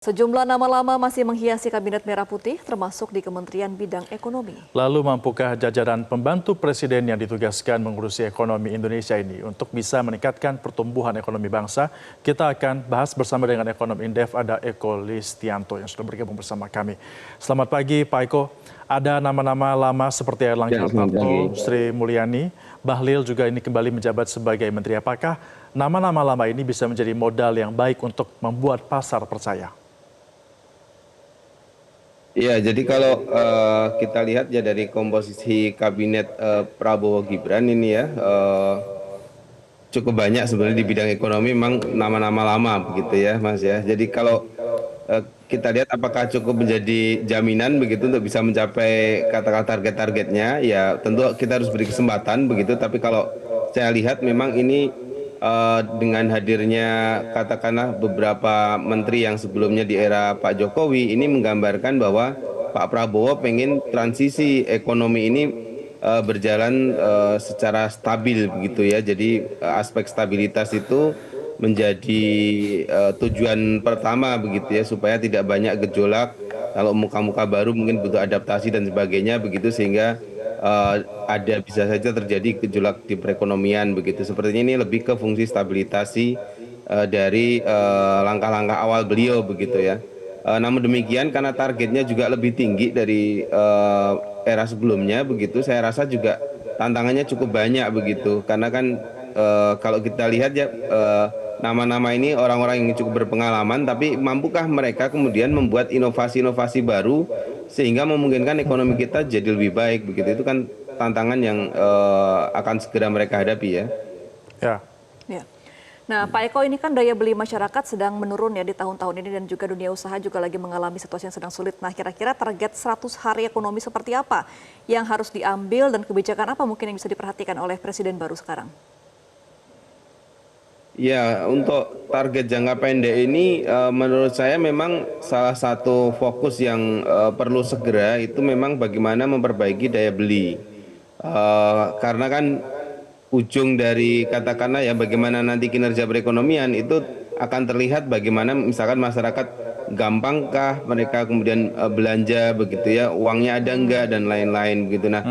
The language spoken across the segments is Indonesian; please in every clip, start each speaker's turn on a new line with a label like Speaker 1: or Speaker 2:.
Speaker 1: Sejumlah nama lama masih menghiasi Kabinet Merah Putih, termasuk di Kementerian Bidang Ekonomi.
Speaker 2: Lalu mampukah jajaran pembantu presiden yang ditugaskan mengurusi ekonomi Indonesia ini untuk bisa meningkatkan pertumbuhan ekonomi bangsa? Kita akan bahas bersama dengan ekonom Indef, ada Eko Listianto yang sudah bergabung bersama kami. Selamat pagi Pak Eko. Ada nama-nama lama seperti Erlangga Hartarto, Sri Mulyani, Bahlil juga ini kembali menjabat sebagai menteri. Apakah nama-nama lama ini bisa menjadi modal yang baik untuk membuat pasar percaya?
Speaker 3: Iya, jadi kalau kita lihat ya dari komposisi kabinet Prabowo Gibran ini ya cukup banyak sebenarnya di bidang ekonomi, memang nama-nama lama begitu ya Mas ya. Jadi kalau kita lihat apakah cukup menjadi jaminan begitu untuk bisa mencapai katakan target-targetnya, ya tentu kita harus beri kesempatan begitu. Tapi kalau saya lihat memang ini dengan hadirnya katakanlah beberapa menteri yang sebelumnya di era Pak Jokowi ini menggambarkan bahwa Pak Prabowo pengen transisi ekonomi ini berjalan secara stabil begitu ya. Jadi aspek stabilitas itu menjadi tujuan pertama begitu ya, supaya tidak banyak gejolak. Kalau muka-muka baru mungkin butuh adaptasi dan sebagainya begitu, sehingga ada bisa saja terjadi gejolak di perekonomian begitu. Sepertinya ini lebih ke fungsi stabilisasi dari langkah-langkah awal beliau begitu ya. Namun demikian karena targetnya juga lebih tinggi dari era sebelumnya begitu, saya rasa juga tantangannya cukup banyak begitu. Karena kan kalau kita lihat ya nama-nama ini orang-orang yang cukup berpengalaman, tapi mampukah mereka kemudian membuat inovasi-inovasi baru sehingga memungkinkan ekonomi kita jadi lebih baik begitu. Itu kan tantangan yang akan segera mereka hadapi ya.
Speaker 1: Ya. Nah, Pak Eko, ini kan daya beli masyarakat sedang menurun ya di tahun-tahun ini, dan juga dunia usaha juga lagi mengalami situasi yang sedang sulit. Nah, kira-kira target 100 hari ekonomi seperti apa yang harus diambil dan kebijakan apa mungkin yang bisa diperhatikan oleh Presiden baru sekarang?
Speaker 3: Ya, untuk target jangka pendek ini menurut saya memang salah satu fokus yang perlu segera itu memang bagaimana memperbaiki daya beli. Karena kan ujung dari katakanlah ya bagaimana nanti kinerja perekonomian itu akan terlihat bagaimana misalkan masyarakat gampangkah mereka kemudian belanja begitu ya, uangnya ada enggak dan lain-lain begitu. Nah,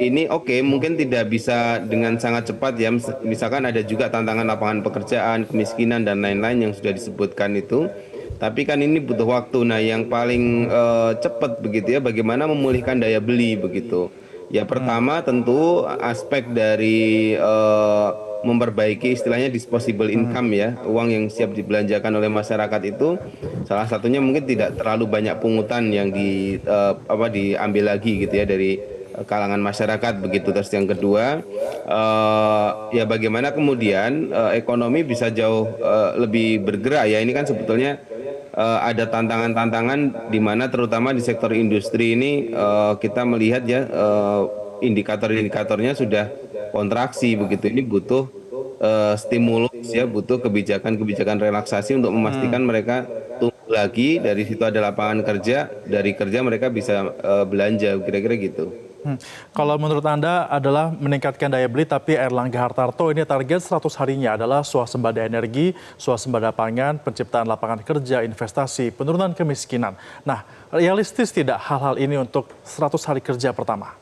Speaker 3: ini oke, mungkin tidak bisa dengan sangat cepat ya, misalkan ada juga tantangan lapangan pekerjaan, kemiskinan dan lain-lain yang sudah disebutkan itu. Tapi kan ini butuh waktu. Nah, yang paling cepat begitu ya, bagaimana memulihkan daya beli begitu. Ya pertama tentu aspek dari memperbaiki istilahnya disposable income ya, uang yang siap dibelanjakan oleh masyarakat itu salah satunya mungkin tidak terlalu banyak pungutan yang diambil lagi gitu ya dari kalangan masyarakat begitu. Terus yang kedua ya bagaimana kemudian ekonomi bisa jauh lebih bergerak ya. Ini kan sebetulnya ada tantangan-tantangan di mana terutama di sektor industri ini kita melihat ya indikator-indikatornya sudah kontraksi begitu. Ini butuh stimulus ya, butuh kebijakan-kebijakan relaksasi untuk memastikan mereka tumbuh lagi. Dari situ ada lapangan kerja, dari kerja mereka bisa belanja, kira-kira gitu.
Speaker 2: Kalau menurut Anda adalah meningkatkan daya beli, tapi Erlangga Hartarto ini target 100 harinya adalah swasembada energi, swasembada pangan, penciptaan lapangan kerja, investasi, penurunan kemiskinan. Nah, realistis tidak hal-hal ini untuk 100 hari kerja pertama?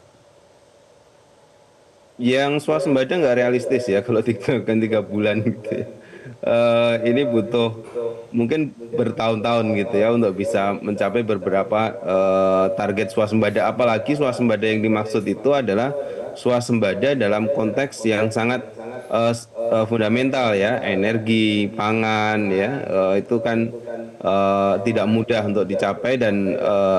Speaker 3: Yang swasembada nggak realistis ya kalau 3 bulan gitu ya. Ini butuh mungkin bertahun-tahun gitu ya untuk bisa mencapai beberapa target swasembada. Apalagi swasembada yang dimaksud itu adalah swasembada dalam konteks yang sangat fundamental ya, energi, pangan ya, itu kan tidak mudah untuk dicapai dan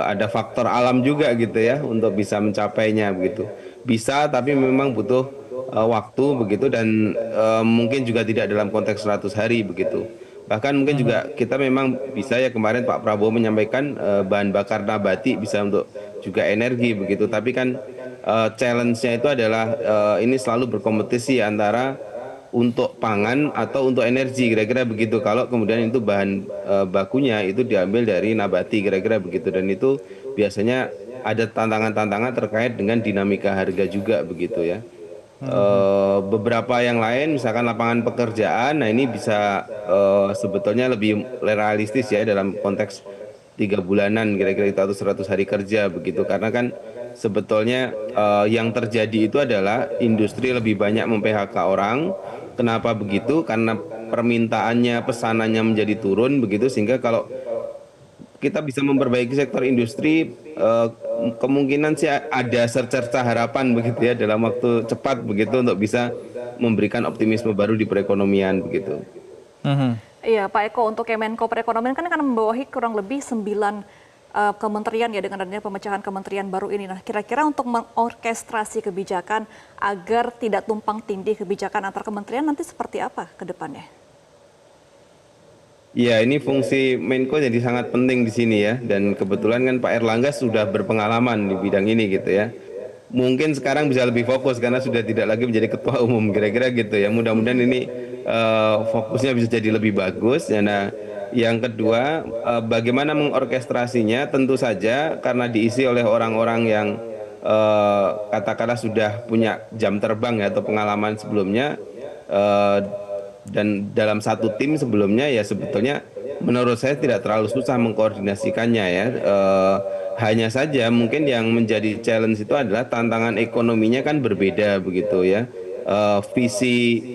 Speaker 3: ada faktor alam juga gitu ya untuk bisa mencapainya begitu. Bisa, tapi memang butuh waktu begitu, dan mungkin juga tidak dalam konteks 100 hari begitu. Bahkan mungkin juga kita memang bisa ya, kemarin Pak Prabowo menyampaikan bahan bakar nabati bisa untuk juga energi begitu. Tapi kan challenge-nya itu adalah ini selalu berkompetisi antara untuk pangan atau untuk energi, kira-kira begitu. Kalau kemudian itu bahan bakunya itu diambil dari nabati, kira-kira begitu. Dan itu biasanya ada tantangan-tantangan terkait dengan dinamika harga juga begitu ya. Beberapa yang lain, misalkan lapangan pekerjaan, nah ini bisa sebetulnya lebih realistis ya dalam konteks 3 bulanan kira-kira itu atau 100 hari kerja begitu. Karena kan sebetulnya yang terjadi itu adalah industri lebih banyak mem-PHK orang. Kenapa begitu? Karena permintaannya, pesanannya menjadi turun begitu, sehingga kalau kita bisa memperbaiki sektor industri, kemungkinan sih ada secerca harapan begitu ya dalam waktu cepat begitu untuk bisa memberikan optimisme baru di perekonomian begitu.
Speaker 1: Iya, Pak Eko, untuk Kemenko Perekonomian kan akan membawahi kurang lebih 9 kementerian ya dengan adanya pemecahan kementerian baru ini. Nah, kira-kira untuk mengorkestrasi kebijakan agar tidak tumpang tindih kebijakan antar kementerian nanti seperti apa ke depannya?
Speaker 3: Ya, ini fungsi Menko jadi sangat penting di sini ya, dan kebetulan kan Pak Erlangga sudah berpengalaman di bidang ini gitu ya. Mungkin sekarang bisa lebih fokus karena sudah tidak lagi menjadi ketua umum, kira-kira gitu ya. Mudah-mudahan ini fokusnya bisa jadi lebih bagus. Ya, nah, yang kedua, bagaimana mengorkestrasinya? Tentu saja karena diisi oleh orang-orang yang katakanlah sudah punya jam terbang ya, atau pengalaman sebelumnya. eh, dan dalam satu tim sebelumnya ya sebetulnya menurut saya tidak terlalu susah mengkoordinasikannya ya. Hanya saja mungkin yang menjadi challenge itu adalah tantangan ekonominya kan berbeda begitu ya. Visi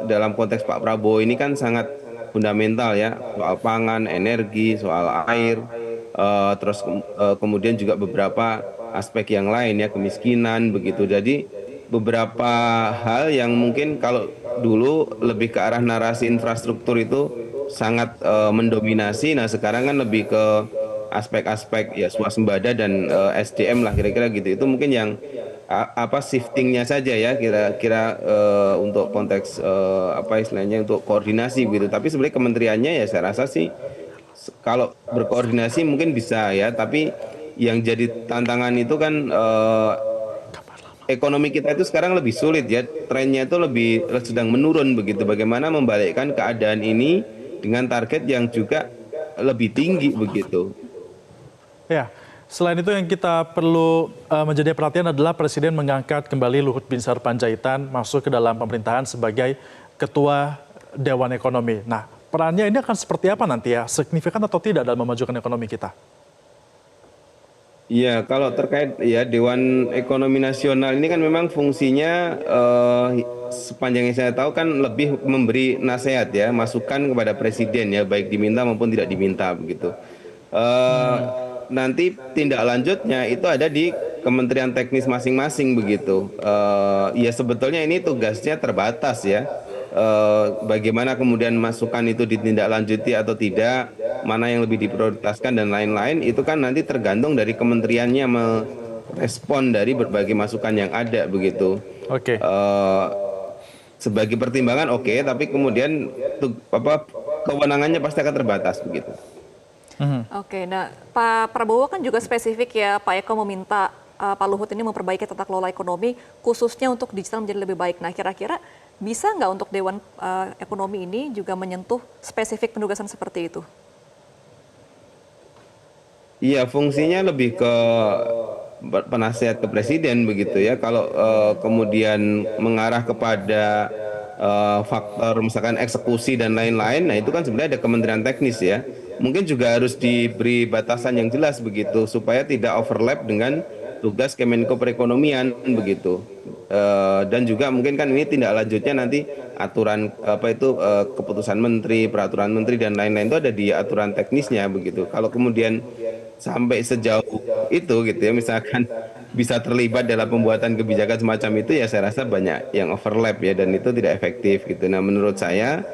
Speaker 3: dalam konteks Pak Prabowo ini kan sangat fundamental ya, soal pangan, energi, soal air, terus kemudian juga beberapa aspek yang lain ya, kemiskinan begitu. Jadi beberapa hal yang mungkin kalau dulu lebih ke arah narasi infrastruktur itu sangat mendominasi. Nah, sekarang kan lebih ke aspek-aspek ya swasembada dan SDM lah kira-kira gitu. Itu mungkin yang apa shiftingnya saja ya kira-kira untuk konteks apa istilahnya untuk koordinasi gitu. Tapi sebenarnya kementeriannya ya saya rasa sih kalau berkoordinasi mungkin bisa ya. Tapi yang jadi tantangan itu kan ekonomi kita itu sekarang lebih sulit ya, trennya itu lebih sedang menurun begitu. Bagaimana membalikkan keadaan ini dengan target yang juga lebih tinggi begitu.
Speaker 2: Ya, selain itu yang kita perlu menjadi perhatian adalah Presiden mengangkat kembali Luhut Binsar Panjaitan masuk ke dalam pemerintahan sebagai Ketua Dewan Ekonomi. Nah, perannya ini akan seperti apa nanti ya? Signifikan atau tidak dalam memajukan ekonomi kita?
Speaker 3: Iya, kalau terkait ya Dewan Ekonomi Nasional ini kan memang fungsinya sepanjang yang saya tahu kan lebih memberi nasihat ya, masukan kepada presiden ya, baik diminta maupun tidak diminta begitu. Eh, Nanti tindak lanjutnya itu ada di kementerian teknis masing-masing begitu. Ya sebetulnya ini tugasnya terbatas ya. Bagaimana kemudian masukan itu ditindaklanjuti atau tidak, mana yang lebih diprioritaskan dan lain-lain, itu kan nanti tergantung dari kementeriannya merespon dari berbagai masukan yang ada begitu.
Speaker 2: Oke.
Speaker 3: Sebagai pertimbangan oke, tapi kemudian kewenangannya pasti akan terbatas begitu.
Speaker 1: Oke, nah Pak Prabowo kan juga spesifik ya, Pak Eko meminta Pak Luhut ini memperbaiki tata kelola ekonomi, khususnya untuk digital menjadi lebih baik. Nah, kira-kira bisa nggak untuk Dewan Ekonomi ini juga menyentuh spesifik penugasan seperti itu?
Speaker 3: Iya, fungsinya lebih ke penasihat ke presiden begitu ya. Kalau kemudian mengarah kepada faktor misalkan eksekusi dan lain-lain, nah itu kan sebenarnya ada kementerian teknis ya. Mungkin juga harus diberi batasan yang jelas begitu supaya tidak overlap dengan tugas Kemenko Perekonomian begitu. Dan juga mungkin kan ini tindak lanjutnya nanti aturan apa itu keputusan menteri, peraturan menteri dan lain-lain itu ada di aturan teknisnya begitu. Kalau kemudian sampai sejauh itu gitu ya, misalkan bisa terlibat dalam pembuatan kebijakan semacam itu ya saya rasa banyak yang overlap ya, dan itu tidak efektif gitu. Nah, menurut saya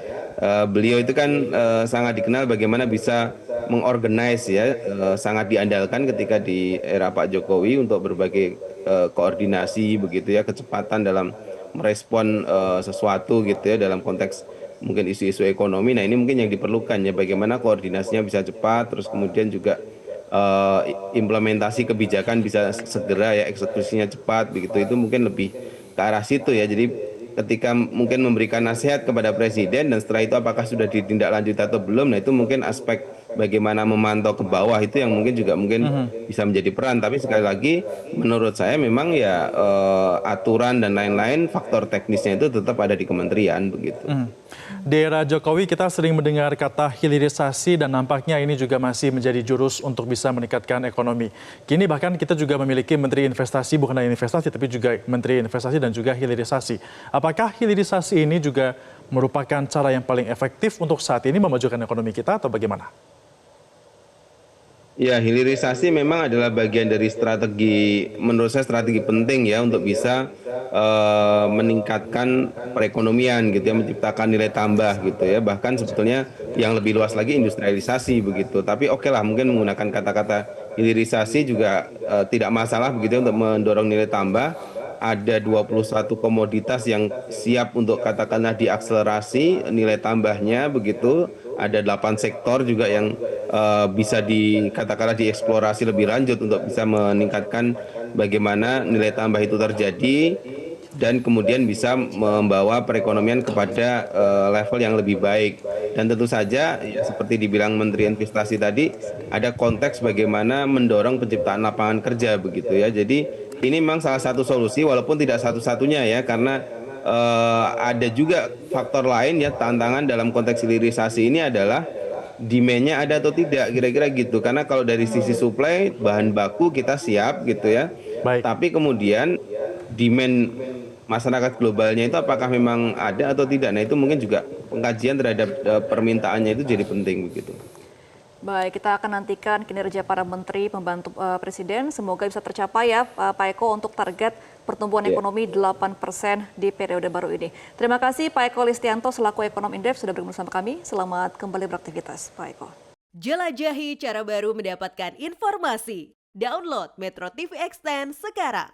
Speaker 3: beliau itu kan sangat dikenal bagaimana bisa mengorganize ya, sangat diandalkan ketika di era Pak Jokowi untuk berbagai koordinasi begitu ya, kecepatan dalam merespon sesuatu gitu ya dalam konteks mungkin isu-isu ekonomi. Nah, ini mungkin yang diperlukan ya, bagaimana koordinasinya bisa cepat, terus kemudian juga implementasi kebijakan bisa segera ya, eksekusinya cepat begitu. Itu mungkin lebih ke arah situ ya. Jadi ketika mungkin memberikan nasihat kepada presiden dan setelah itu apakah sudah ditindaklanjuti atau belum, nah itu mungkin aspek bagaimana memantau ke bawah itu yang mungkin bisa menjadi peran. Tapi sekali lagi menurut saya memang ya aturan dan lain-lain faktor teknisnya itu tetap ada di kementerian begitu.
Speaker 2: Di era Jokowi kita sering mendengar kata hilirisasi dan nampaknya ini juga masih menjadi jurus untuk bisa meningkatkan ekonomi. Kini bahkan kita juga memiliki Menteri Investasi, bukan hanya investasi tapi juga Menteri Investasi dan juga hilirisasi. Apakah hilirisasi ini juga merupakan cara yang paling efektif untuk saat ini memajukan ekonomi kita atau bagaimana?
Speaker 3: Ya, hilirisasi memang adalah bagian dari strategi, menurut saya strategi penting ya untuk bisa meningkatkan perekonomian gitu ya, menciptakan nilai tambah gitu ya. Bahkan sebetulnya yang lebih luas lagi industrialisasi begitu. Tapi oke lah mungkin menggunakan kata-kata hilirisasi juga tidak masalah begitu ya, untuk mendorong nilai tambah. Ada 21 komoditas yang siap untuk katakanlah diakselerasi nilai tambahnya begitu. Ada 8 sektor juga yang bisa dikatakanlah dieksplorasi lebih lanjut untuk bisa meningkatkan bagaimana nilai tambah itu terjadi dan kemudian bisa membawa perekonomian kepada level yang lebih baik. Dan tentu saja ya, seperti dibilang Menteri Investasi tadi, ada konteks bagaimana mendorong penciptaan lapangan kerja begitu ya. Jadi ini memang salah satu solusi walaupun tidak satu-satunya ya, karena ada juga faktor lain ya, tantangan dalam konteks hilirisasi ini adalah demand-nya ada atau tidak, kira-kira gitu. Karena kalau dari sisi supply bahan baku kita siap gitu ya.
Speaker 2: Baik.
Speaker 3: Tapi kemudian demand masyarakat globalnya itu apakah memang ada atau tidak. Nah, itu mungkin juga pengkajian terhadap permintaannya itu jadi penting begitu.
Speaker 1: Baik, kita akan nantikan kinerja para menteri pembantu Presiden. Semoga bisa tercapai ya Pak Eko untuk target pertumbuhan ekonomi 8% di periode baru ini. Terima kasih Pak Eko Listianto selaku Ekonom Indef sudah bergabung bersama kami. Selamat kembali beraktivitas Pak Eko.
Speaker 4: Jelajahi cara baru mendapatkan informasi. Download Metro TV Extend sekarang.